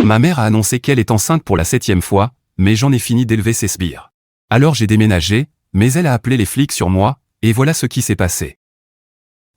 Ma mère a annoncé qu'elle est enceinte pour la 7e fois, mais j'en ai fini d'élever ses sbires. Alors j'ai déménagé, mais elle a appelé les flics sur moi, et voilà ce qui s'est passé.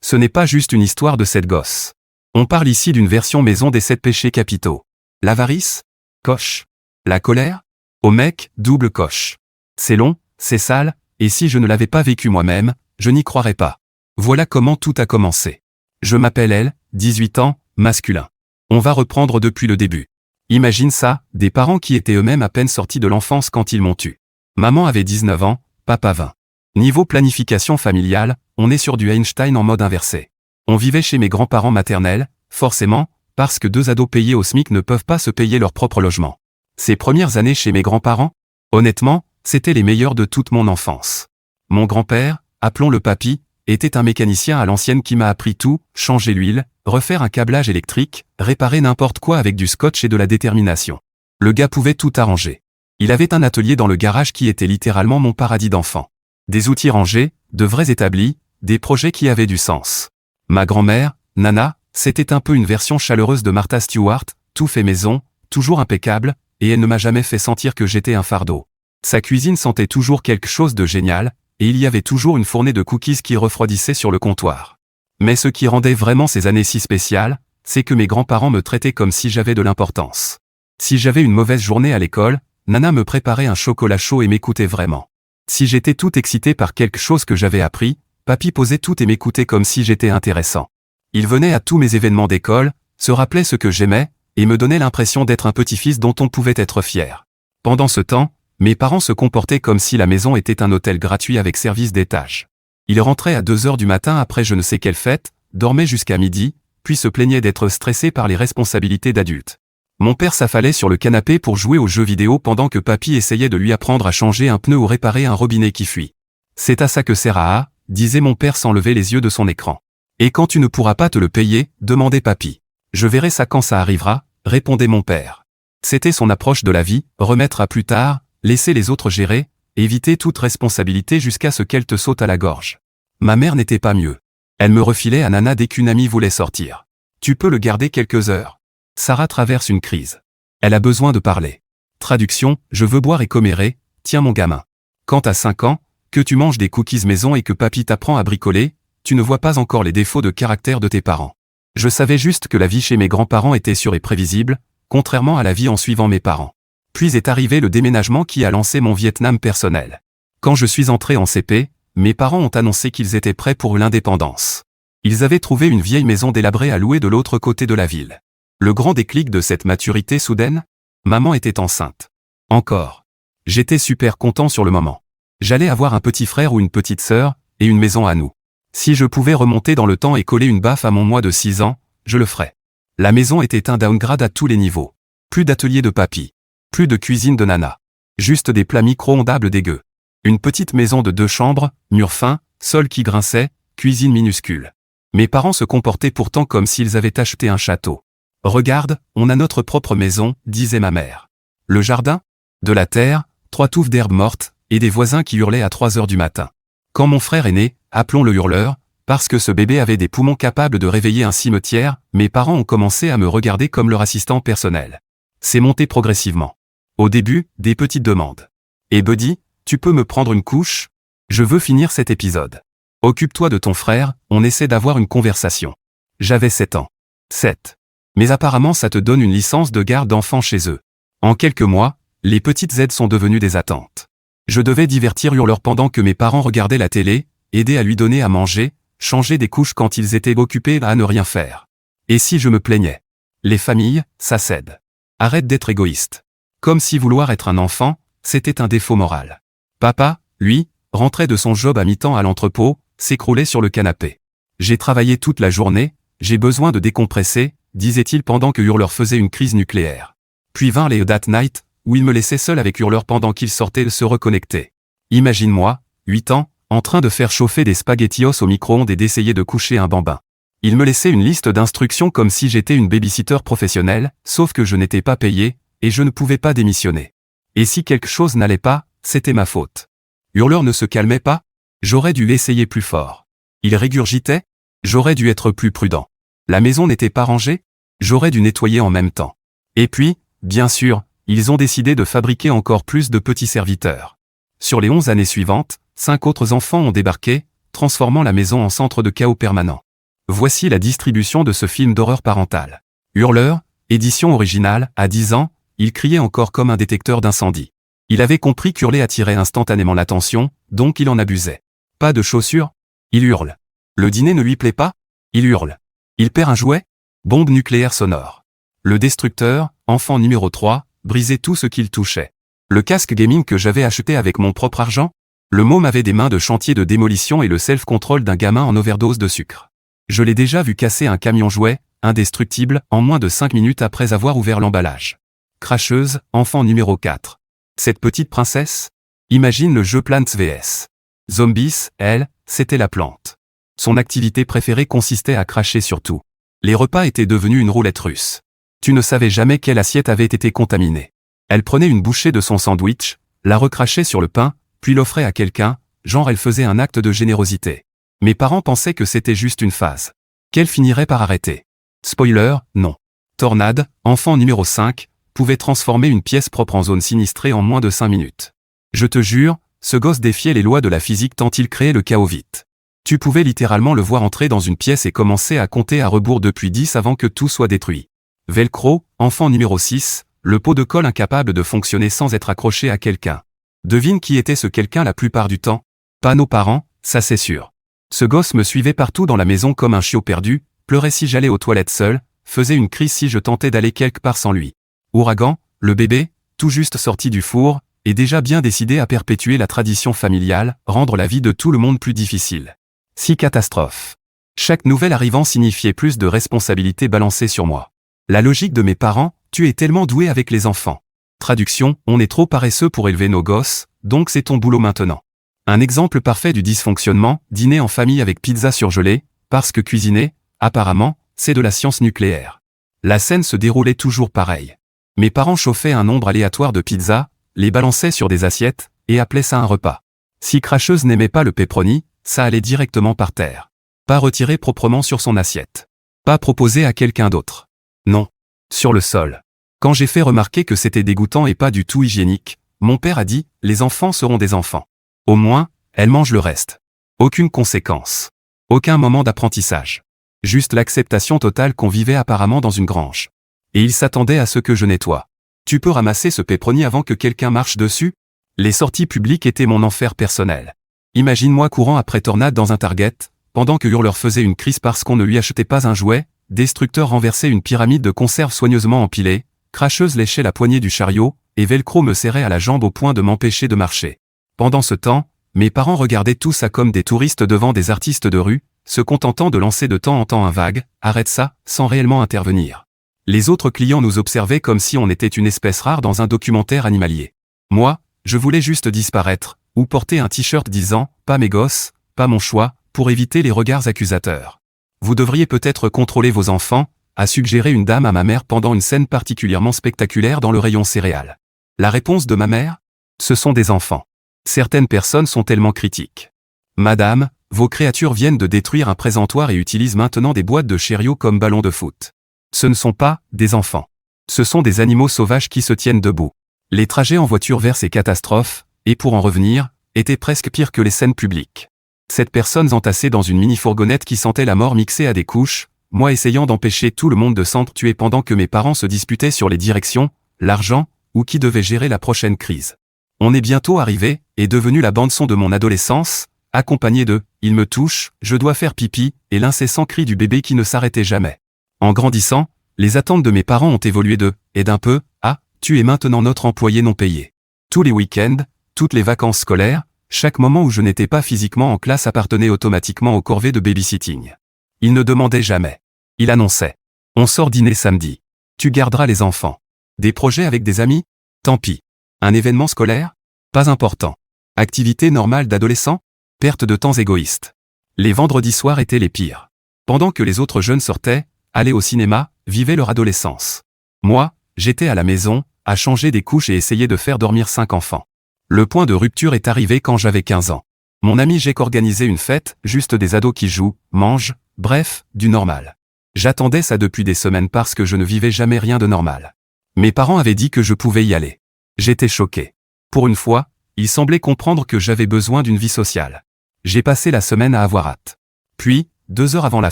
Ce n'est pas juste une histoire de 7 gosses. On parle ici d'une version maison des 7 péchés capitaux. L'avarice? Coche. La colère? Au mec, double coche. C'est long, c'est sale, et si je ne l'avais pas vécu moi-même, je n'y croirais pas. Voilà comment tout a commencé. Je m'appelle elle, 18 ans, masculin. On va reprendre depuis le début. Imagine ça, des parents qui étaient eux-mêmes à peine sortis de l'enfance quand ils m'ont eu. Maman avait 19 ans, papa 20. Niveau planification familiale, on est sur du Einstein en mode inversé. On vivait chez mes grands-parents maternels, forcément, parce que 2 ados payés au SMIC ne peuvent pas se payer leur propre logement. Ces premières années chez mes grands-parents, honnêtement, c'était les meilleures de toute mon enfance. Mon grand-père, appelons-le papy, était un mécanicien à l'ancienne qui m'a appris tout, changer l'huile, refaire un câblage électrique, réparer n'importe quoi avec du scotch et de la détermination. Le gars pouvait tout arranger. Il avait un atelier dans le garage qui était littéralement mon paradis d'enfant. Des outils rangés, de vrais établis, des projets qui avaient du sens. Ma grand-mère, Nana, c'était un peu une version chaleureuse de Martha Stewart, tout fait maison, toujours impeccable, et elle ne m'a jamais fait sentir que j'étais un fardeau. Sa cuisine sentait toujours quelque chose de génial, et il y avait toujours une fournée de cookies qui refroidissait sur le comptoir. Mais ce qui rendait vraiment ces années si spéciales, c'est que mes grands-parents me traitaient comme si j'avais de l'importance. Si j'avais une mauvaise journée à l'école, Nana me préparait un chocolat chaud et m'écoutait vraiment. Si j'étais tout excité par quelque chose que j'avais appris, papy posait tout et m'écoutait comme si j'étais intéressant. Il venait à tous mes événements d'école, se rappelait ce que j'aimais, et me donnait l'impression d'être un petit-fils dont on pouvait être fier. Pendant ce temps, mes parents se comportaient comme si la maison était un hôtel gratuit avec service d'étage. Ils rentraient à 2 heures du matin après je ne sais quelle fête, dormaient jusqu'à midi, puis se plaignaient d'être stressés par les responsabilités d'adultes. Mon père s'affalait sur le canapé pour jouer aux jeux vidéo pendant que papy essayait de lui apprendre à changer un pneu ou réparer un robinet qui fuit. C'est à ça que sert à, disait mon père sans lever les yeux de son écran. Et quand tu ne pourras pas te le payer, demandait papy. Je verrai ça quand ça arrivera, répondait mon père. C'était son approche de la vie, remettre à plus tard, laisser les autres gérer, éviter toute responsabilité jusqu'à ce qu'elle te saute à la gorge. Ma mère n'était pas mieux. Elle me refilait à Nana dès qu'une amie voulait sortir. Tu peux le garder quelques heures. Sarah traverse une crise. Elle a besoin de parler. Traduction, je veux boire et commérer, tiens mon gamin. Quand t'as 5 ans, que tu manges des cookies maison et que papy t'apprend à bricoler, tu ne vois pas encore les défauts de caractère de tes parents. Je savais juste que la vie chez mes grands-parents était sûre et prévisible, contrairement à la vie en suivant mes parents. Puis est arrivé le déménagement qui a lancé mon Vietnam personnel. Quand je suis entré en CP, mes parents ont annoncé qu'ils étaient prêts pour l'indépendance. Ils avaient trouvé une vieille maison délabrée à louer de l'autre côté de la ville. Le grand déclic de cette maturité soudaine? Maman était enceinte. Encore. J'étais super content sur le moment. J'allais avoir un petit frère ou une petite sœur, et une maison à nous. Si je pouvais remonter dans le temps et coller une baffe à mon moi de 6 ans, je le ferais. La maison était un downgrade à tous les niveaux. Plus d'atelier de papy. Plus de cuisine de Nana. Juste des plats micro-ondables dégueux. Une petite maison de 2 chambres, murs fins, sol qui grinçait, cuisine minuscule. Mes parents se comportaient pourtant comme s'ils avaient acheté un château. Regarde, on a notre propre maison, disait ma mère. Le jardin? De la terre, 3 touffes d'herbes mortes, et des voisins qui hurlaient à 3 heures du matin. Quand mon frère est né, appelons-le hurleur, parce que ce bébé avait des poumons capables de réveiller un cimetière, mes parents ont commencé à me regarder comme leur assistant personnel. C'est monté progressivement. Au début, des petites demandes. Et Buddy, tu peux me prendre une couche? Je veux finir cet épisode. Occupe-toi de ton frère, on essaie d'avoir une conversation. J'avais 7 ans. 7. Mais apparemment ça te donne une licence de garde d'enfant chez eux. En quelques mois, les petites aides sont devenues des attentes. Je devais divertir Hurleur pendant que mes parents regardaient la télé, aider à lui donner à manger, changer des couches quand ils étaient occupés à ne rien faire. Et si je me plaignais? Les familles, ça cède. Arrête d'être égoïste. Comme si vouloir être un enfant, c'était un défaut moral. Papa, lui, rentrait de son job à mi-temps à l'entrepôt, s'écroulait sur le canapé. J'ai travaillé toute la journée, j'ai besoin de décompresser, disait-il pendant que Hurleur faisait une crise nucléaire. Puis vint les Date Night, où il me laissait seul avec Hurleur pendant qu'il sortait se reconnecter. Imagine-moi, 8 ans, en train de faire chauffer des spaghettios au micro-ondes et d'essayer de coucher un bambin. Il me laissait une liste d'instructions comme si j'étais une babysitter professionnelle, sauf que je n'étais pas payé, et je ne pouvais pas démissionner. Et si quelque chose n'allait pas, c'était ma faute. Hurleur ne se calmait pas? J'aurais dû l'essayer plus fort. Il régurgitait? J'aurais dû être plus prudent. La maison n'était pas rangée? J'aurais dû nettoyer en même temps. Et puis, Bien sûr, ils ont décidé de fabriquer encore plus de petits serviteurs. Sur les 11 années suivantes, 5 autres enfants ont débarqué, transformant la maison en centre de chaos permanent. Voici la distribution de ce film d'horreur parentale. Hurleur, édition originale, à 10 ans, il criait encore comme un détecteur d'incendie. Il avait compris qu'hurler attirait instantanément l'attention, donc il en abusait. Pas de chaussures? Il hurle. Le dîner ne lui plaît pas? Il hurle. Il perd un jouet? Bombe nucléaire sonore. Le destructeur, enfant numéro 3, brisait tout ce qu'il touchait. Le casque gaming que j'avais acheté avec mon propre argent? Le môme avait des mains de chantier de démolition et le self-control d'un gamin en overdose de sucre. Je l'ai déjà vu casser un camion jouet, indestructible, en moins de 5 minutes après avoir ouvert l'emballage. Cracheuse, enfant numéro 4. Cette petite princesse? Imagine le jeu Plants vs Zombies, elle, c'était la plante. Son activité préférée consistait à cracher sur tout. Les repas étaient devenus une roulette russe. Tu ne savais jamais quelle assiette avait été contaminée. Elle prenait une bouchée de son sandwich, la recrachait sur le pain, puis l'offrait à quelqu'un, genre elle faisait un acte de générosité. Mes parents pensaient que c'était juste une phase. Qu'elle finirait par arrêter. Spoiler, non. Tornade, enfant numéro 5, pouvait transformer une pièce propre en zone sinistrée en moins de 5 minutes. Je te jure, ce gosse défiait les lois de la physique tant il créait le chaos vite. Tu pouvais littéralement le voir entrer dans une pièce et commencer à compter à rebours depuis 10 avant que tout soit détruit. Velcro, enfant numéro 6, le pot de colle incapable de fonctionner sans être accroché à quelqu'un. Devine qui était ce quelqu'un la plupart du temps? Pas nos parents, ça c'est sûr. Ce gosse me suivait partout dans la maison comme un chiot perdu, pleurait si j'allais aux toilettes seul, faisait une crise si je tentais d'aller quelque part sans lui. Ouragan, le bébé, tout juste sorti du four, est déjà bien décidé à perpétuer la tradition familiale, rendre la vie de tout le monde plus difficile. 6 catastrophes. Chaque nouvel arrivant signifiait plus de responsabilités balancées sur moi. La logique de mes parents, tu es tellement doué avec les enfants. Traduction, on est trop paresseux pour élever nos gosses, donc c'est ton boulot maintenant. Un exemple parfait du dysfonctionnement, dîner en famille avec pizza surgelée, parce que cuisiner, apparemment, c'est de la science nucléaire. La scène se déroulait toujours pareil. Mes parents chauffaient un nombre aléatoire de pizzas, les balançaient sur des assiettes, et appelaient ça un repas. Si Cracheuse n'aimait pas le pepperoni, ça allait directement par terre. Pas retiré proprement sur son assiette. Pas proposé à quelqu'un d'autre. Non. Sur le sol. Quand j'ai fait remarquer que c'était dégoûtant et pas du tout hygiénique, mon père a dit, les enfants seront des enfants. Au moins, elles mangent le reste. Aucune conséquence. Aucun moment d'apprentissage. Juste l'acceptation totale qu'on vivait apparemment dans une grange. Et il s'attendait à ce que je nettoie. Tu peux ramasser ce pepperoni avant que quelqu'un marche dessus? Les sorties publiques étaient mon enfer personnel. Imagine-moi courant après Tornade dans un Target, pendant que Hurleur faisait une crise parce qu'on ne lui achetait pas un jouet, Destructeur renversait une pyramide de conserves soigneusement empilée, Cracheuse léchait la poignée du chariot, et Velcro me serrait à la jambe au point de m'empêcher de marcher. Pendant ce temps, mes parents regardaient tout ça comme des touristes devant des artistes de rue, se contentant de lancer de temps en temps un vague « arrête ça » sans réellement intervenir. Les autres clients nous observaient comme si on était une espèce rare dans un documentaire animalier. Moi, je voulais juste disparaître, ou porter un t-shirt disant « pas mes gosses, pas mon choix », pour éviter les regards accusateurs. Vous devriez peut-être contrôler vos enfants, a suggéré une dame à ma mère pendant une scène particulièrement spectaculaire dans le rayon céréales. La réponse de ma mère? Ce sont des enfants. Certaines personnes sont tellement critiques. Madame, vos créatures viennent de détruire un présentoir et utilisent maintenant des boîtes de Cheerios comme ballons de foot. Ce ne sont pas des enfants. Ce sont des animaux sauvages qui se tiennent debout. Les trajets en voiture vers ces catastrophes, et pour en revenir, étaient presque pires que les scènes publiques. 7 personnes entassées dans une mini-fourgonnette qui sentait la mort mixée à des couches, moi essayant d'empêcher tout le monde de s'entretuer pendant que mes parents se disputaient sur les directions, l'argent, ou qui devait gérer la prochaine crise. On est bientôt arrivé, et devenu la bande-son de mon adolescence, accompagné de « il me touche, je dois faire pipi » et l'incessant cri du bébé qui ne s'arrêtait jamais. En grandissant, les attentes de mes parents ont évolué de « aide un peu » à « tu es maintenant notre employé non payé ». Tous les week-ends, toutes les vacances scolaires, chaque moment où je n'étais pas physiquement en classe appartenait automatiquement aux corvées de babysitting. Il ne demandait jamais. Il annonçait « on sort dîner samedi. Tu garderas les enfants. » Des projets avec des amis? Tant pis. Un événement scolaire? Pas important. Activité normale d'adolescent? Perte de temps égoïste. Les vendredis soirs étaient les pires. Pendant que les autres jeunes sortaient, allaient au cinéma, vivaient leur adolescence. Moi, j'étais à la maison, à changer des couches et essayer de faire dormir 5 enfants. Le point de rupture est arrivé quand j'avais 15 ans. Mon ami Jake organisait une fête, juste des ados qui jouent, mangent, bref, du normal. J'attendais ça depuis des semaines parce que je ne vivais jamais rien de normal. Mes parents avaient dit que je pouvais y aller. J'étais choqué. Pour une fois, ils semblaient comprendre que j'avais besoin d'une vie sociale. J'ai passé la semaine à avoir hâte. Puis, 2 heures avant la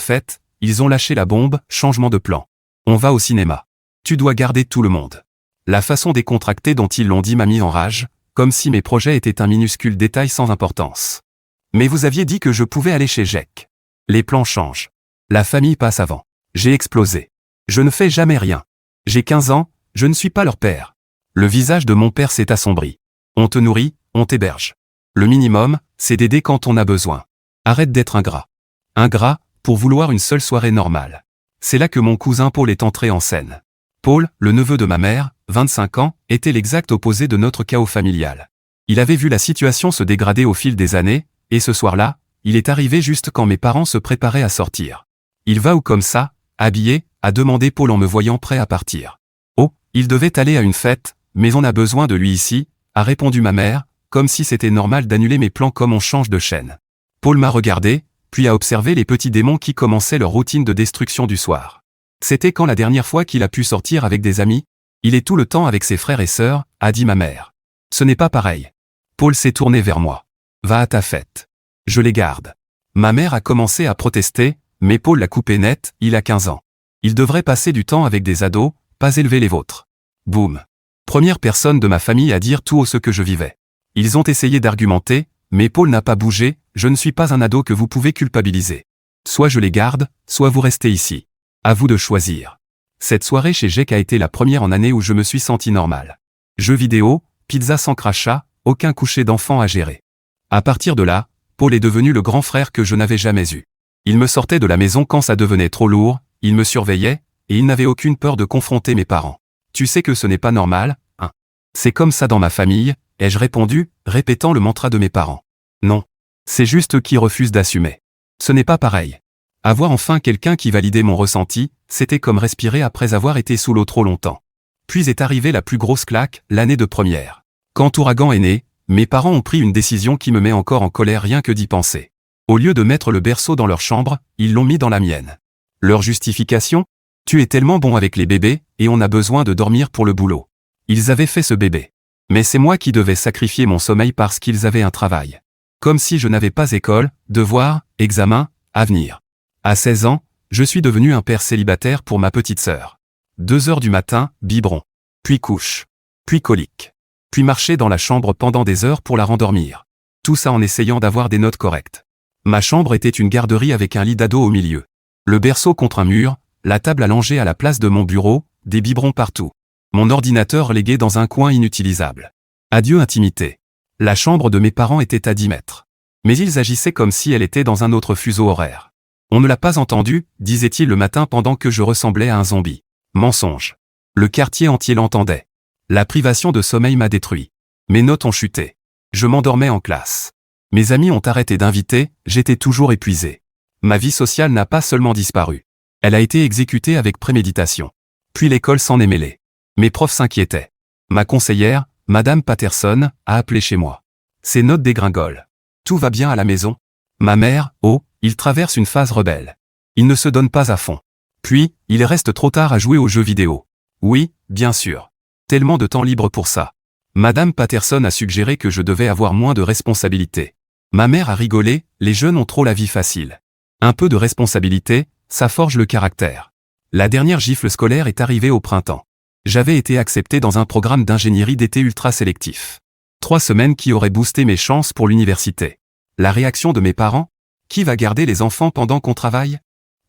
fête, ils ont lâché la bombe, changement de plan. On va au cinéma. Tu dois garder tout le monde. La façon décontractée dont ils l'ont dit m'a mis en rage, comme si mes projets étaient un minuscule détail sans importance. Mais vous aviez dit que je pouvais aller chez Jack. Les plans changent. La famille passe avant. J'ai explosé. Je ne fais jamais rien. J'ai 15 ans, je ne suis pas leur père. Le visage de mon père s'est assombri. On te nourrit, on t'héberge. Le minimum, c'est d'aider quand on a besoin. Arrête d'être ingrat. Ingrat, pour vouloir une seule soirée normale. C'est là que mon cousin Paul est entré en scène. Paul, le neveu de ma mère, 25 ans, était l'exact opposé de notre chaos familial. Il avait vu la situation se dégrader au fil des années, et ce soir-là, il est arrivé juste quand mes parents se préparaient à sortir. Il va où comme ça, habillé, a demandé Paul en me voyant prêt à partir. Oh, il devait aller à une fête, mais on a besoin de lui ici, a répondu ma mère, comme si c'était normal d'annuler mes plans comme on change de chaîne. Paul m'a regardé, puis a observé les petits démons qui commençaient leur routine de destruction du soir. C'était quand la dernière fois qu'il a pu sortir avec des amis? Il est tout le temps avec ses frères et sœurs, a dit ma mère. Ce n'est pas pareil. Paul s'est tourné vers moi. Va à ta fête. Je les garde. Ma mère a commencé à protester, mais Paul l'a coupé net, il a 15 ans. Il devrait passer du temps avec des ados, pas élever les vôtres. Boum. Première personne de ma famille à dire tout haut ce que je vivais. Ils ont essayé d'argumenter, mais Paul n'a pas bougé, je ne suis pas un ado que vous pouvez culpabiliser. Soit je les garde, soit vous restez ici. À vous de choisir. Cette soirée chez Jack a été la première en année où je me suis senti normal. Jeux vidéo, pizza sans crachat, aucun coucher d'enfant à gérer. À partir de là, Paul est devenu le grand frère que je n'avais jamais eu. Il me sortait de la maison quand ça devenait trop lourd, il me surveillait, et il n'avait aucune peur de confronter mes parents. Tu sais que ce n'est pas normal, hein? C'est comme ça dans ma famille, ai-je répondu, répétant le mantra de mes parents. Non. C'est juste eux qui refusent d'assumer. Ce n'est pas pareil. Avoir enfin quelqu'un qui validait mon ressenti, c'était comme respirer après avoir été sous l'eau trop longtemps. Puis est arrivée la plus grosse claque, l'année de première. Quand Ouragan est né, mes parents ont pris une décision qui me met encore en colère rien que d'y penser. Au lieu de mettre le berceau dans leur chambre, ils l'ont mis dans la mienne. Leur justification? Tu es tellement bon avec les bébés, et on a besoin de dormir pour le boulot. Ils avaient fait ce bébé. Mais c'est moi qui devais sacrifier mon sommeil parce qu'ils avaient un travail. Comme si je n'avais pas école, devoirs, examens, avenir. À 16 ans, je suis devenu un père célibataire pour ma petite sœur. 2 heures du matin, biberon. Puis couche. Puis colique. Puis marcher dans la chambre pendant des heures pour la rendormir. Tout ça en essayant d'avoir des notes correctes. Ma chambre était une garderie avec un lit d'ado au milieu. Le berceau contre un mur, la table allongée à la place de mon bureau, des biberons partout. Mon ordinateur relégué dans un coin inutilisable. Adieu intimité. La chambre de mes parents était à 10 mètres. Mais ils agissaient comme si elle était dans un autre fuseau horaire. On ne l'a pas entendu, disait-il le matin pendant que je ressemblais à un zombie. Mensonge. Le quartier entier l'entendait. La privation de sommeil m'a détruit. Mes notes ont chuté. Je m'endormais en classe. Mes amis ont arrêté d'inviter, j'étais toujours épuisé. Ma vie sociale n'a pas seulement disparu. Elle a été exécutée avec préméditation. Puis l'école s'en est mêlée. Mes profs s'inquiétaient. Ma conseillère, Madame Patterson, a appelé chez moi. Ses notes dégringolent. Tout va bien à la maison? Ma mère, oh, il traverse une phase rebelle. Il ne se donne pas à fond. Puis, il reste trop tard à jouer aux jeux vidéo. Oui, bien sûr. Tellement de temps libre pour ça. Madame Patterson a suggéré que je devais avoir moins de responsabilités. Ma mère a rigolé, les jeunes ont trop la vie facile. Un peu de responsabilité, ça forge le caractère. La dernière gifle scolaire est arrivée au printemps. J'avais été accepté dans un programme d'ingénierie d'été ultra sélectif. 3 semaines qui auraient boosté mes chances pour l'université. La réaction de mes parents? Qui va garder les enfants pendant qu'on travaille?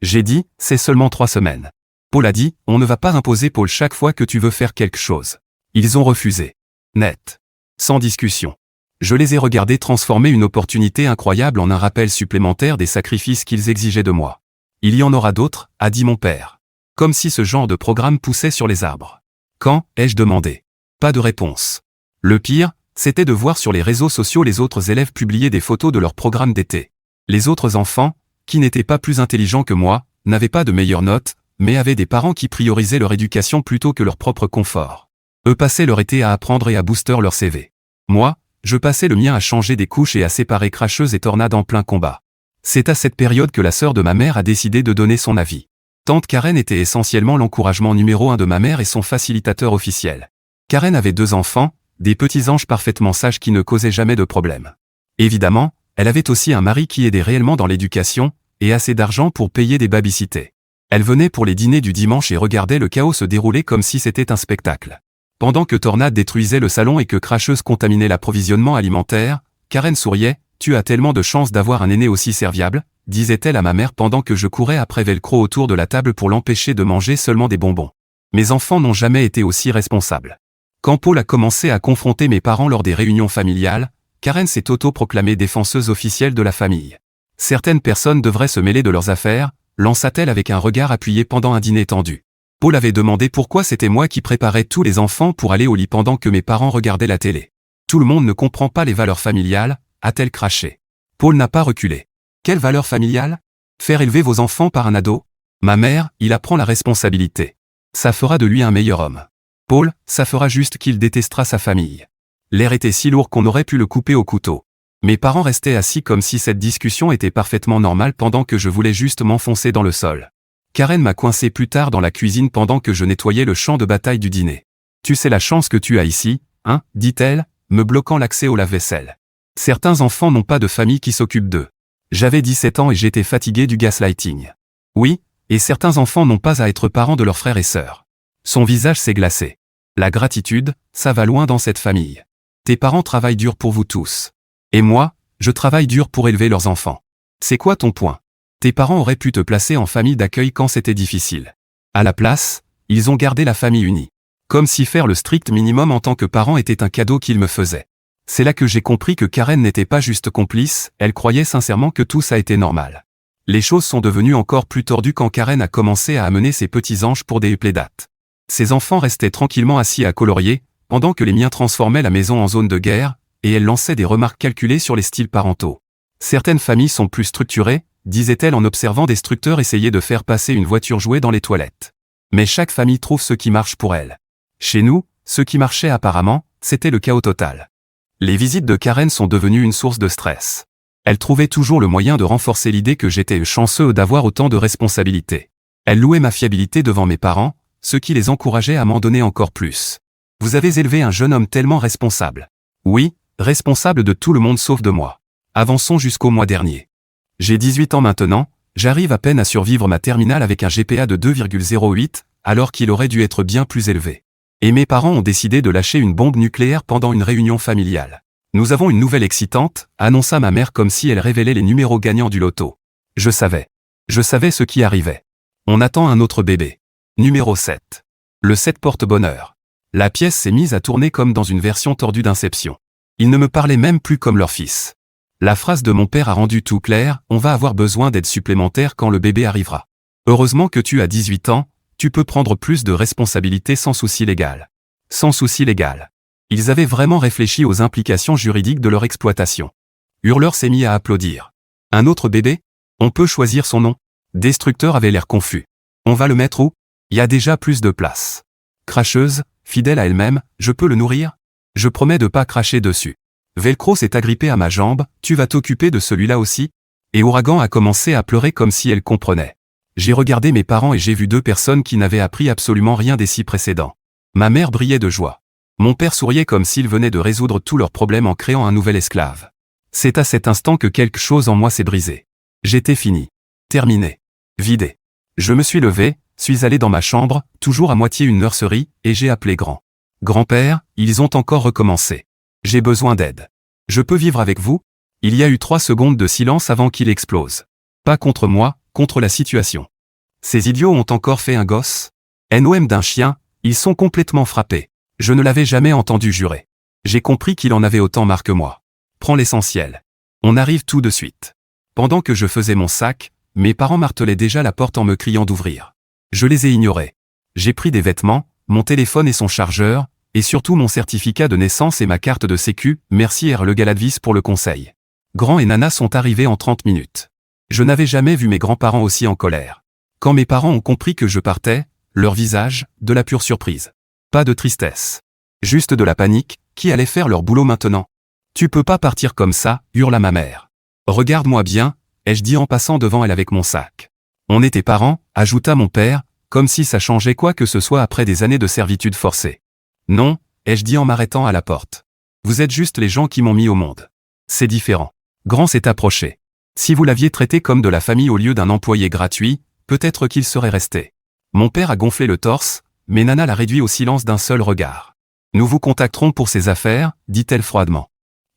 J'ai dit, c'est seulement 3 semaines. Paul a dit, on ne va pas imposer Paul chaque fois que tu veux faire quelque chose. Ils ont refusé. Net. Sans discussion. Je les ai regardés transformer une opportunité incroyable en un rappel supplémentaire des sacrifices qu'ils exigeaient de moi. Il y en aura d'autres, a dit mon père. Comme si ce genre de programme poussait sur les arbres. Quand, ai-je demandé? Pas de réponse. Le pire, c'était de voir sur les réseaux sociaux les autres élèves publier des photos de leur programme d'été. Les autres enfants, qui n'étaient pas plus intelligents que moi, n'avaient pas de meilleures notes, mais avaient des parents qui priorisaient leur éducation plutôt que leur propre confort. Eux passaient leur été à apprendre et à booster leur CV. Moi, je passais le mien à changer des couches et à séparer cracheuses et tornades en plein combat. C'est à cette période que la sœur de ma mère a décidé de donner son avis. Tante Karen était essentiellement l'encouragement numéro 1 de ma mère et son facilitateur officiel. Karen avait 2 enfants, des petits anges parfaitement sages qui ne causaient jamais de problème. Évidemment, elle avait aussi un mari qui aidait réellement dans l'éducation, et assez d'argent pour payer des babysitters. Elle venait pour les dîners du dimanche et regardait le chaos se dérouler comme si c'était un spectacle. Pendant que Tornade détruisait le salon et que Cracheuse contaminait l'approvisionnement alimentaire, Karen souriait. « Tu as tellement de chance d'avoir un aîné aussi serviable », disait-elle à ma mère pendant que je courais après Velcro autour de la table pour l'empêcher de manger seulement des bonbons. Mes enfants n'ont jamais été aussi responsables. Quand Paul a commencé à confronter mes parents lors des réunions familiales, Karen s'est auto-proclamée défenseuse officielle de la famille. Certaines personnes devraient se mêler de leurs affaires, lança-t-elle avec un regard appuyé pendant un dîner tendu. Paul avait demandé pourquoi c'était moi qui préparais tous les enfants pour aller au lit pendant que mes parents regardaient la télé. Tout le monde ne comprend pas les valeurs familiales, a-t-elle craché. Paul n'a pas reculé. Quelle valeur familiale? Faire élever vos enfants par un ado? Ma mère, il apprend la responsabilité. Ça fera de lui un meilleur homme. Paul, ça fera juste qu'il détestera sa famille. L'air était si lourd qu'on aurait pu le couper au couteau. Mes parents restaient assis comme si cette discussion était parfaitement normale pendant que je voulais juste m'enfoncer dans le sol. Karen m'a coincé plus tard dans la cuisine pendant que je nettoyais le champ de bataille du dîner. Tu sais la chance que tu as ici, hein, dit-elle, me bloquant l'accès au lave-vaisselle. Certains enfants n'ont pas de famille qui s'occupe d'eux. J'avais 17 ans et j'étais fatigué du gaslighting. Oui, et certains enfants n'ont pas à être parents de leurs frères et sœurs. Son visage s'est glacé. La gratitude, ça va loin dans cette famille. Tes parents travaillent dur pour vous tous. Et moi, je travaille dur pour élever leurs enfants. C'est quoi ton point? Tes parents auraient pu te placer en famille d'accueil quand c'était difficile. À la place, ils ont gardé la famille unie. Comme si faire le strict minimum en tant que parent était un cadeau qu'ils me faisaient. C'est là que j'ai compris que Karen n'était pas juste complice, elle croyait sincèrement que tout ça était normal. Les choses sont devenues encore plus tordues quand Karen a commencé à amener ses petits anges pour des plédates. Ses enfants restaient tranquillement assis à colorier, pendant que les miens transformaient la maison en zone de guerre, et elle lançait des remarques calculées sur les styles parentaux. Certaines familles sont plus structurées, disait-elle en observant des instructeurs essayer de faire passer une voiture jouet dans les toilettes. Mais chaque famille trouve ce qui marche pour elle. Chez nous, ce qui marchait apparemment, c'était le chaos total. Les visites de Karen sont devenues une source de stress. Elle trouvait toujours le moyen de renforcer l'idée que j'étais chanceux d'avoir autant de responsabilités. Elle louait ma fiabilité devant mes parents, ce qui les encourageait à m'en donner encore plus. Vous avez élevé un jeune homme tellement responsable. Oui, responsable de tout le monde sauf de moi. Avançons jusqu'au mois dernier. J'ai 18 ans maintenant, j'arrive à peine à survivre ma terminale avec un GPA de 2,08, alors qu'il aurait dû être bien plus élevé. Et mes parents ont décidé de lâcher une bombe nucléaire pendant une réunion familiale. Nous avons une nouvelle excitante, annonça ma mère comme si elle révélait les numéros gagnants du loto. Je savais. Je savais ce qui arrivait. On attend un autre bébé. Numéro 7. Le 7 porte bonheur. La pièce s'est mise à tourner comme dans une version tordue d'Inception. Ils ne me parlaient même plus comme leur fils. La phrase de mon père a rendu tout clair, on va avoir besoin d'aide supplémentaire quand le bébé arrivera. Heureusement que tu as 18 ans, tu peux prendre plus de responsabilités sans souci légal. Sans souci légal. Ils avaient vraiment réfléchi aux implications juridiques de leur exploitation. Hurleur s'est mis à applaudir. Un autre bébé? On peut choisir son nom. Destructeur avait l'air confus. On va le mettre où? Il y a déjà plus de place. Cracheuse, fidèle à elle-même, je peux le nourrir? Je promets de pas cracher dessus. Velcro s'est agrippé à ma jambe, tu vas t'occuper de celui-là aussi? Et Ouragan a commencé à pleurer comme si elle comprenait. J'ai regardé mes parents et j'ai vu 2 personnes qui n'avaient appris absolument rien des 6 précédents. Ma mère brillait de joie. Mon père souriait comme s'il venait de résoudre tous leurs problèmes en créant un nouvel esclave. C'est à cet instant que quelque chose en moi s'est brisé. J'étais fini. Terminé. Vidé. Je me suis levé, suis allé dans ma chambre, toujours à moitié une nurserie, et j'ai appelé grand. Grand-père, ils ont encore recommencé. J'ai besoin d'aide. Je peux vivre avec vous? Il y a eu 3 secondes de silence avant qu'il explose. Pas contre moi, contre la situation. Ces idiots ont encore fait un gosse? NOM d'un chien, ils sont complètement frappés. Je ne l'avais jamais entendu jurer. J'ai compris qu'il en avait autant marre que moi. Prends l'essentiel. On arrive tout de suite. Pendant que je faisais mon sac, mes parents martelaient déjà la porte en me criant d'ouvrir. Je les ai ignorés. J'ai pris des vêtements, mon téléphone et son chargeur, et surtout mon certificat de naissance et ma carte de sécu, merci R. Le Galadvis pour le conseil. Grand et Nana sont arrivés en 30 minutes. Je n'avais jamais vu mes grands-parents aussi en colère. Quand mes parents ont compris que je partais, leur visage, de la pure surprise. Pas de tristesse. Juste de la panique, qui allait faire leur boulot maintenant? Tu peux pas partir comme ça, hurla ma mère. Regarde-moi bien, ai-je dit en passant devant elle avec mon sac. On était parents, ajouta mon père, comme si ça changeait quoi que ce soit après des années de servitude forcée. Non, ai-je dit en m'arrêtant à la porte. Vous êtes juste les gens qui m'ont mis au monde. C'est différent. Grand s'est approché. Si vous l'aviez traité comme de la famille au lieu d'un employé gratuit, peut-être qu'il serait resté. Mon père a gonflé le torse, mais Nana l'a réduit au silence d'un seul regard. Nous vous contacterons pour ces affaires, dit-elle froidement.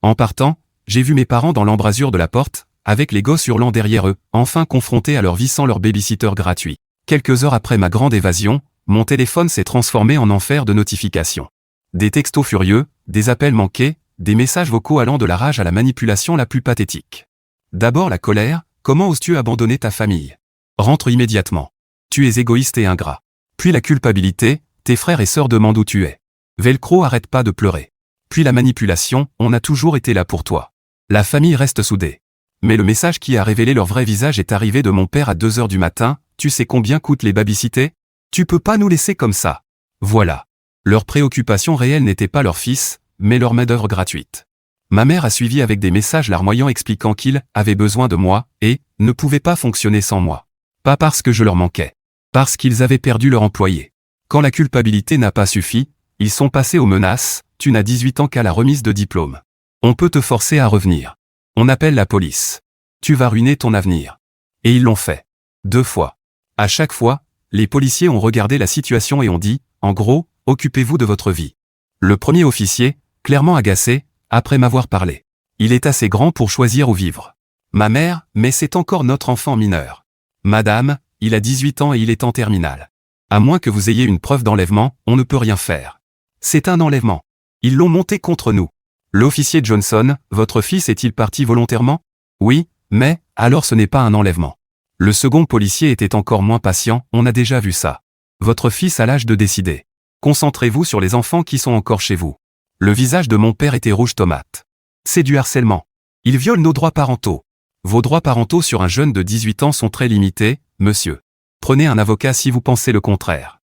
En partant, j'ai vu mes parents dans l'embrasure de la porte, avec les gosses hurlant derrière eux, enfin confrontés à leur vie sans leur babysitter gratuit. Quelques heures après ma grande évasion, mon téléphone s'est transformé en enfer de notifications. Des textos furieux, des appels manqués, des messages vocaux allant de la rage à la manipulation la plus pathétique. D'abord la colère, comment oses-tu abandonner ta famille? Rentre immédiatement. Tu es égoïste et ingrat. Puis la culpabilité, tes frères et sœurs demandent où tu es. Velcro arrête pas de pleurer. Puis la manipulation, on a toujours été là pour toi. La famille reste soudée. Mais le message qui a révélé leur vrai visage est arrivé de mon père à 2 heures du matin, tu sais combien coûtent les babysitter? Tu peux pas nous laisser comme ça. Voilà. Leur préoccupation réelle n'était pas leur fils, mais leur main-d'œuvre gratuite. Ma mère a suivi avec des messages larmoyants expliquant qu'ils avaient besoin de moi, et ne pouvaient pas fonctionner sans moi. Pas parce que je leur manquais. Parce qu'ils avaient perdu leur employé. Quand la culpabilité n'a pas suffi, ils sont passés aux menaces, tu n'as 18 ans qu'à la remise de diplôme. On peut te forcer à revenir. On appelle la police. Tu vas ruiner ton avenir. Et ils l'ont fait. 2 fois. À chaque fois, les policiers ont regardé la situation et ont dit, en gros, occupez-vous de votre vie. Le premier officier, clairement agacé, après m'avoir parlé. Il est assez grand pour choisir où vivre. Ma mère, mais c'est encore notre enfant mineur. Madame, il a 18 ans et il est en terminale. À moins que vous ayez une preuve d'enlèvement, on ne peut rien faire. C'est un enlèvement. Ils l'ont monté contre nous. L'officier Johnson, votre fils est-il parti volontairement? Oui, mais, alors ce n'est pas un enlèvement. Le second policier était encore moins patient, on a déjà vu ça. Votre fils a l'âge de décider. Concentrez-vous sur les enfants qui sont encore chez vous. Le visage de mon père était rouge tomate. C'est du harcèlement. Il viole nos droits parentaux. Vos droits parentaux sur un jeune de 18 ans sont très limités, monsieur. Prenez un avocat si vous pensez le contraire.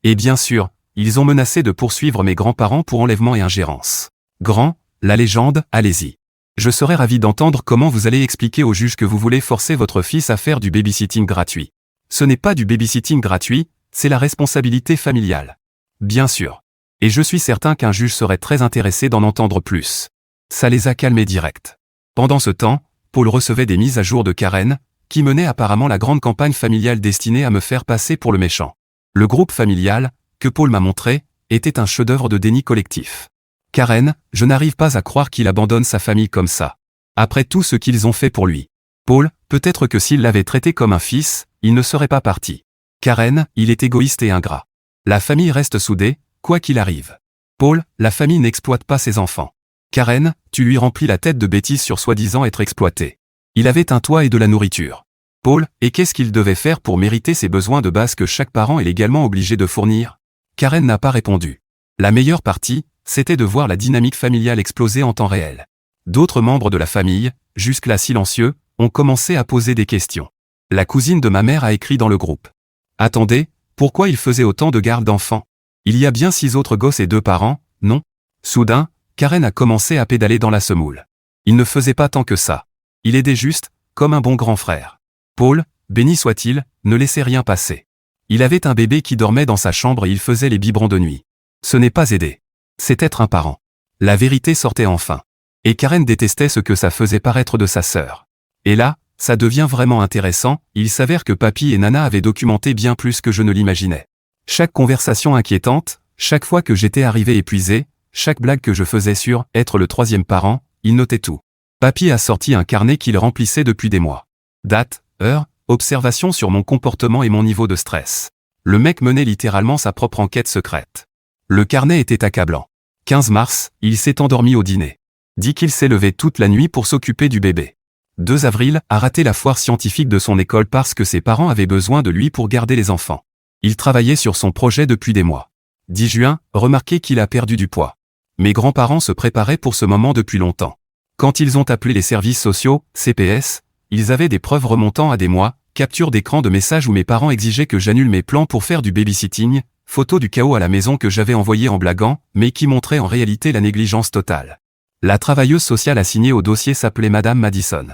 Et bien sûr, ils ont menacé de poursuivre mes grands-parents pour enlèvement et ingérence. Grand, la légende, allez-y. Je serais ravi d'entendre comment vous allez expliquer au juge que vous voulez forcer votre fils à faire du babysitting gratuit. Ce n'est pas du babysitting gratuit, c'est la responsabilité familiale. Bien sûr. Et je suis certain qu'un juge serait très intéressé d'en entendre plus. Ça les a calmés direct. Pendant ce temps, Paul recevait des mises à jour de Karen, qui menait apparemment la grande campagne familiale destinée à me faire passer pour le méchant. Le groupe familial, que Paul m'a montré, était un chef-d'œuvre de déni collectif. Karen, je n'arrive pas à croire qu'il abandonne sa famille comme ça. Après tout ce qu'ils ont fait pour lui. Paul, peut-être que s'il l'avait traité comme un fils, il ne serait pas parti. Karen, il est égoïste et ingrat. La famille reste soudée, quoi qu'il arrive. Paul, la famille n'exploite pas ses enfants. Karen, tu lui remplis la tête de bêtises sur soi-disant être exploité. Il avait un toit et de la nourriture. Paul, et qu'est-ce qu'il devait faire pour mériter ces besoins de base que chaque parent est légalement obligé de fournir? Karen n'a pas répondu. La meilleure partie, c'était de voir la dynamique familiale exploser en temps réel. D'autres membres de la famille, jusque-là silencieux, ont commencé à poser des questions. La cousine de ma mère a écrit dans le groupe. Attendez, pourquoi il faisait autant de garde d'enfants? Il y a bien 6 autres gosses et 2 parents, non? Soudain, Karen a commencé à pédaler dans la semoule. Il ne faisait pas tant que ça. Il aidait juste, comme un bon grand frère. Paul, béni soit-il, ne laissait rien passer. Il avait un bébé qui dormait dans sa chambre et il faisait les biberons de nuit. Ce n'est pas aider. C'est être un parent. La vérité sortait enfin. Et Karen détestait ce que ça faisait paraître de sa sœur. Et là, ça devient vraiment intéressant, il s'avère que Papy et Nana avaient documenté bien plus que je ne l'imaginais. Chaque conversation inquiétante, chaque fois que j'étais arrivé épuisé, chaque blague que je faisais sur « être le 3e parent », ils notaient tout. Papy a sorti un carnet qu'il remplissait depuis des mois. Date, heure, observation sur mon comportement et mon niveau de stress. Le mec menait littéralement sa propre enquête secrète. Le carnet était accablant. 15 mars, il s'est endormi au dîner. Dit qu'il s'est levé toute la nuit pour s'occuper du bébé. 2 avril, a raté la foire scientifique de son école parce que ses parents avaient besoin de lui pour garder les enfants. Il travaillait sur son projet depuis des mois. 10 juin, remarquez qu'il a perdu du poids. Mes grands-parents se préparaient pour ce moment depuis longtemps. Quand ils ont appelé les services sociaux, CPS, ils avaient des preuves remontant à des mois, capture d'écran de messages où mes parents exigeaient que j'annule mes plans pour faire du babysitting, photo du chaos à la maison que j'avais envoyé en blaguant, mais qui montrait en réalité la négligence totale. La travailleuse sociale assignée au dossier s'appelait Madame Madison.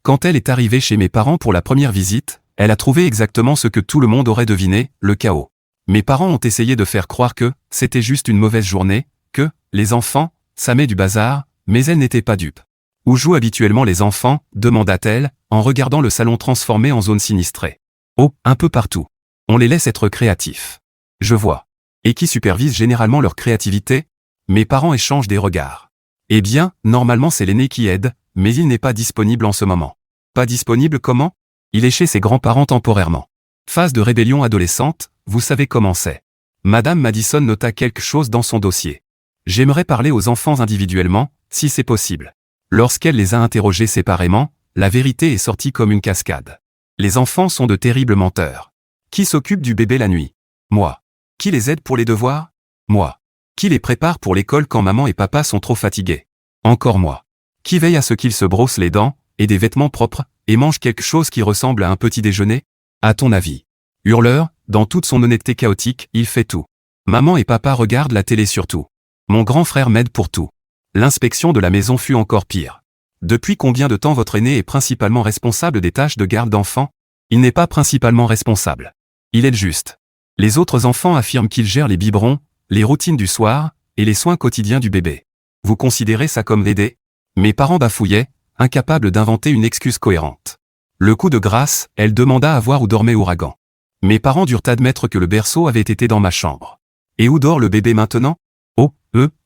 Quand elle est arrivée chez mes parents pour la première visite, Elle a trouvé exactement ce que tout le monde aurait deviné, le chaos. Mes parents ont essayé de faire croire que c'était juste une mauvaise journée, que les enfants, ça met du bazar, mais elle n'était pas dupe. Où jouent habituellement les enfants, demanda-t-elle, en regardant le salon transformé en zone sinistrée. Oh, un peu partout. On les laisse être créatifs. Je vois. Et qui supervise généralement leur créativité? Mes parents échangent des regards. Eh bien, normalement c'est l'aîné qui aide, mais il n'est pas disponible en ce moment. Pas disponible comment? Il est chez ses grands-parents temporairement. Phase de rébellion adolescente, vous savez comment c'est. Madame Madison nota quelque chose dans son dossier. J'aimerais parler aux enfants individuellement, si c'est possible. Lorsqu'elle les a interrogés séparément, la vérité est sortie comme une cascade. Les enfants sont de terribles menteurs. Qui s'occupe du bébé la nuit? Moi. Qui les aide pour les devoirs? Moi. Qui les prépare pour l'école quand maman et papa sont trop fatigués? Encore moi. Qui veille à ce qu'ils se brossent les dents, et des vêtements propres, et mangent quelque chose qui ressemble à un petit déjeuner? À ton avis? Hurleur, dans toute son honnêteté chaotique, il fait tout. Maman et papa regardent la télé surtout. Mon grand frère m'aide pour tout. L'inspection de la maison fut encore pire. Depuis combien de temps votre aîné est principalement responsable des tâches de garde d'enfants? Il n'est pas principalement responsable. Il est le juste. Les autres enfants affirment qu'il gère les biberons, les routines du soir, et les soins quotidiens du bébé. Vous considérez ça comme l'aider? Mes parents bafouillaient, incapables d'inventer une excuse cohérente. Le coup de grâce, elle demanda à voir où dormait Ouragan. Mes parents durent admettre que le berceau avait été dans ma chambre. Et où dort le bébé maintenant? Oh,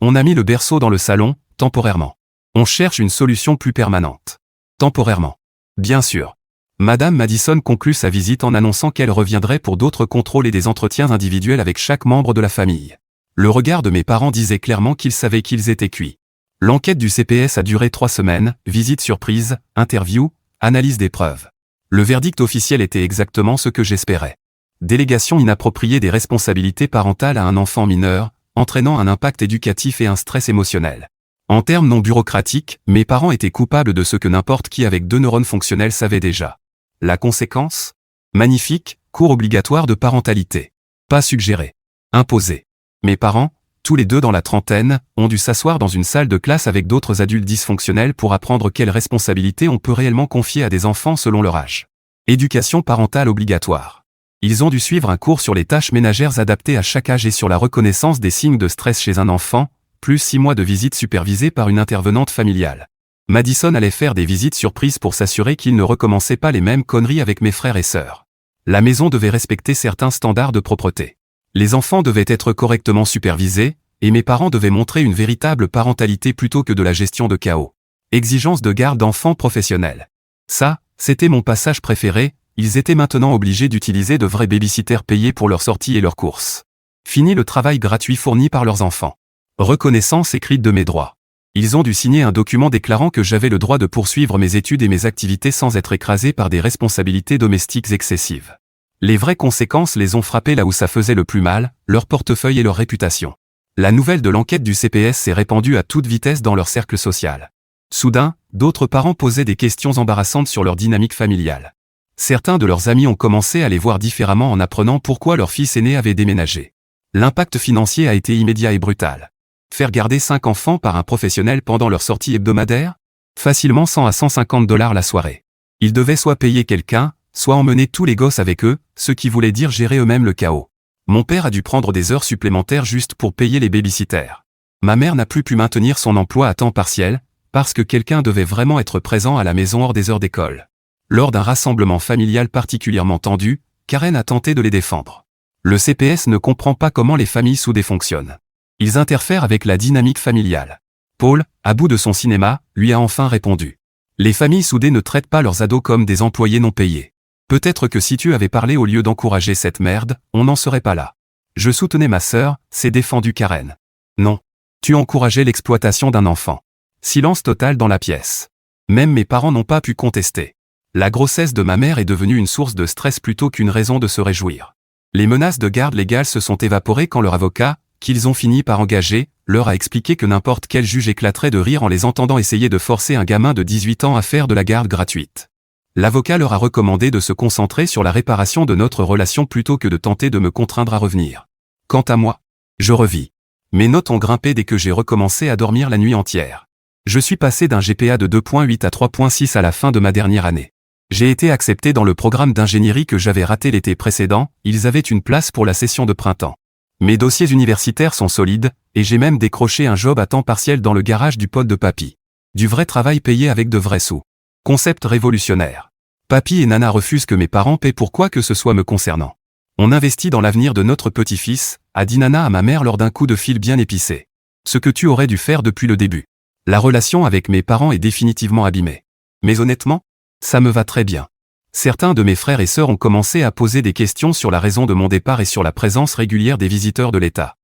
on a mis le berceau dans le salon, temporairement. On cherche une solution plus permanente. Temporairement. Bien sûr. Madame Madison conclut sa visite en annonçant qu'elle reviendrait pour d'autres contrôles et des entretiens individuels avec chaque membre de la famille. Le regard de mes parents disait clairement qu'ils savaient qu'ils étaient cuits. L'enquête du CPS a duré 3 semaines, visite surprise, interview, analyse des preuves. Le verdict officiel était exactement ce que j'espérais. Délégation inappropriée des responsabilités parentales à un enfant mineur, entraînant un impact éducatif et un stress émotionnel. En termes non bureaucratiques, mes parents étaient coupables de ce que n'importe qui avec 2 neurones fonctionnels savait déjà. La conséquence? Magnifique, cours obligatoire de parentalité. Pas suggéré. Imposé. Mes parents, tous les deux dans la trentaine, ont dû s'asseoir dans une salle de classe avec d'autres adultes dysfonctionnels pour apprendre quelles responsabilités on peut réellement confier à des enfants selon leur âge. Éducation parentale obligatoire. Ils ont dû suivre un cours sur les tâches ménagères adaptées à chaque âge et sur la reconnaissance des signes de stress chez un enfant, plus 6 mois de visites supervisées par une intervenante familiale. Madison allait faire des visites surprises pour s'assurer qu'il ne recommençait pas les mêmes conneries avec mes frères et sœurs. La maison devait respecter certains standards de propreté. Les enfants devaient être correctement supervisés, et mes parents devaient montrer une véritable parentalité plutôt que de la gestion de chaos. Exigence de garde d'enfants professionnels. Ça, c'était mon passage préféré, ils étaient maintenant obligés d'utiliser de vrais babysitters payés pour leurs sorties et leurs courses. Fini le travail gratuit fourni par leurs enfants. Reconnaissance écrite de mes droits. Ils ont dû signer un document déclarant que j'avais le droit de poursuivre mes études et mes activités sans être écrasé par des responsabilités domestiques excessives. Les vraies conséquences les ont frappés là où ça faisait le plus mal, leur portefeuille et leur réputation. La nouvelle de l'enquête du CPS s'est répandue à toute vitesse dans leur cercle social. Soudain, d'autres parents posaient des questions embarrassantes sur leur dynamique familiale. Certains de leurs amis ont commencé à les voir différemment en apprenant pourquoi leur fils aîné avait déménagé. L'impact financier a été immédiat et brutal. Faire garder 5 enfants par un professionnel pendant leur sortie hebdomadaire? Facilement 100 à 150 $ la soirée. Ils devaient soit payer quelqu'un, soit emmener tous les gosses avec eux, ce qui voulait dire gérer eux-mêmes le chaos. Mon père a dû prendre des heures supplémentaires juste pour payer les babysitters. Ma mère n'a plus pu maintenir son emploi à temps partiel, parce que quelqu'un devait vraiment être présent à la maison hors des heures d'école. Lors d'un rassemblement familial particulièrement tendu, Karen a tenté de les défendre. Le CPS ne comprend pas comment les familles soudées fonctionnent. Ils interfèrent avec la dynamique familiale. Paul, à bout de son cinéma, lui a enfin répondu. Les familles soudées ne traitent pas leurs ados comme des employés non payés. Peut-être que si tu avais parlé au lieu d'encourager cette merde, on n'en serait pas là. Je soutenais ma sœur, s'est défendu Karen. Non. Tu encourageais l'exploitation d'un enfant. Silence total dans la pièce. Même mes parents n'ont pas pu contester. La grossesse de ma mère est devenue une source de stress plutôt qu'une raison de se réjouir. Les menaces de garde légale se sont évaporées quand leur avocat, qu'ils ont fini par engager, leur a expliqué que n'importe quel juge éclaterait de rire en les entendant essayer de forcer un gamin de 18 ans à faire de la garde gratuite. L'avocat leur a recommandé de se concentrer sur la réparation de notre relation plutôt que de tenter de me contraindre à revenir. Quant à moi, je revis. Mes notes ont grimpé dès que j'ai recommencé à dormir la nuit entière. Je suis passé d'un GPA de 2.8 à 3.6 à la fin de ma dernière année. J'ai été accepté dans le programme d'ingénierie que j'avais raté l'été précédent, ils avaient une place pour la session de printemps. Mes dossiers universitaires sont solides, et j'ai même décroché un job à temps partiel dans le garage du pote de papy. Du vrai travail payé avec de vrais sous. Concept révolutionnaire. Papy et Nana refusent que mes parents paient pour quoi que ce soit me concernant. On investit dans l'avenir de notre petit-fils, a dit Nana à ma mère lors d'un coup de fil bien épicé. Ce que tu aurais dû faire depuis le début. La relation avec mes parents est définitivement abîmée. Mais honnêtement, ça me va très bien. Certains de mes frères et sœurs ont commencé à poser des questions sur la raison de mon départ et sur la présence régulière des visiteurs de l'État.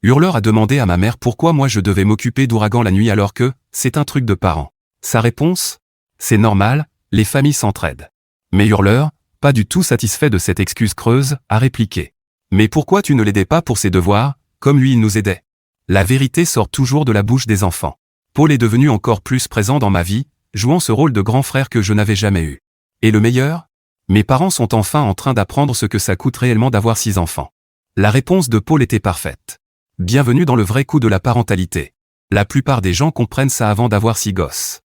Hurleur a demandé à ma mère pourquoi moi je devais m'occuper d'ouragan la nuit alors que, c'est un truc de parents. Sa réponse ? C'est normal, les familles s'entraident. Mais Hurleur, pas du tout satisfait de cette excuse creuse, a répliqué. Mais pourquoi tu ne l'aidais pas pour ses devoirs, comme lui il nous aidait ? La vérité sort toujours de la bouche des enfants. Paul est devenu encore plus présent dans ma vie, jouant ce rôle de grand frère que je n'avais jamais eu. Et le meilleur ? Mes parents sont enfin en train d'apprendre ce que ça coûte réellement d'avoir 6 enfants. La réponse de Paul était parfaite. Bienvenue dans le vrai coup de la parentalité. La plupart des gens comprennent ça avant d'avoir 6 gosses.